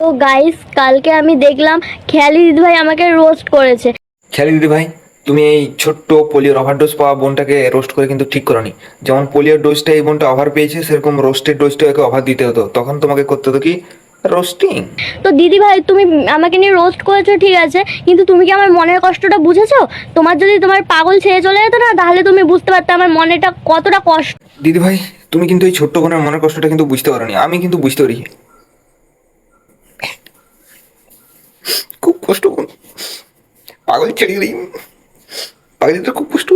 তো গাইস, কালকে আমি দেখলাম খেয়ালি দিদিভাই আমাকে রোস্ট করেছে। খেয়ালি দিদি ভাই, তুমি এই ছোট্ট পোলিওর ওভারডোজ পাওয়া বোনটাকে রোস্ট করে কিন্তু ঠিক করনি। যেমন পোলিওর ডোজটা এই বোনটা ওভার পেয়েছে, সেরকম রোস্টের ডোজটা ওকে ওভার দিতে হতো, তখন তোমাকে করতে হতো কি রোস্টিং। তো দিদিভাই, তুমি আমাকে নিয়ে রোস্ট করেছো ঠিক আছে, কিন্তু তুমি কি আমার মনের কষ্টটা বুঝেছো? তোমার যদি তোমার পাগল ছেড়ে চলে যেত না, তাহলে তুমি বুঝতে পারতে আমার মনেটা কতটা কষ্ট। দিদি ভাই, তুমি কিন্তু এই ছোট্ট বোনের মনের কষ্টটা কিন্তু বুঝতে পারোনি, আমি কিন্তু বুঝতে পারি। খুব কষ্ট বোন, পাগল ছেড়ে গেলি, পাগলিটা খুব কষ্ট।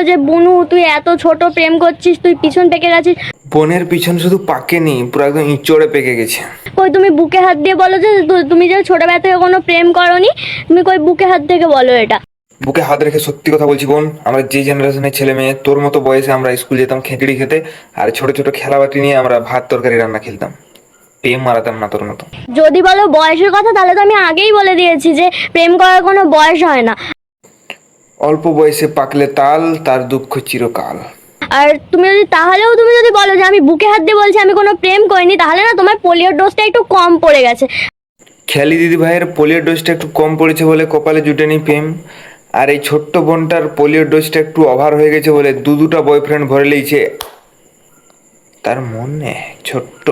যে বুনু, তুই এত ছোট প্রেম করছিস, তুই পিছন থেকে গেছিস। বোনের পিছন শুধু পাকেনি, পুরো একদম ইঁচড়ে পেকে গেছে। কই তুমি বুকে হাত দিয়ে বলো যে তুমি যে ছোটবেলা থেকে কোনো প্রেম করনি। তুমি কই বুকে হাত থেকে বলো এটা। বুকে হাত রেখে সত্যি কথা বলছি বোন, আমরা যে জেনারেশনের ছেলে মেয়ে, তোর মতো বয়সে আমরা স্কুল যেতাম খেঁকড়ি খেতে, আর ছোট ছোট খেলাবাটি নিয়ে আমরা ভাত তরকারি রান্না খেলতাম। প্রেম মারাতাম না তোর মতো। যদি বলো বয়সের কথা, তাহলে তো আমি আগেই বলে দিয়েছি যে প্রেম করার কোনো বয়স হয় না। অল্প বয়সে পাকলে তাল, তার দুঃখ চিরকাল। আর তুমি যদি বলো যে আমি বুকে হাত দিয়ে বলছি আমি কোনো প্রেম করিনি, তাহলে না তোমার পোলিওর ডোজটা একটু কম পড়ে গেছে। খেয়ালি দিদি ভাইয়ের পোলিওর ডোজটা একটু কম পড়েছে বলে কপালে জুটেনি প্রেম, আর এই ছোট্ট বোনটার পোলিওর ডোজটা একটু ওভার হয়ে গেছে বলে দুটা বয়ফ্রেন্ড ভরে লিয়েছে তার মনে। ছোট্ট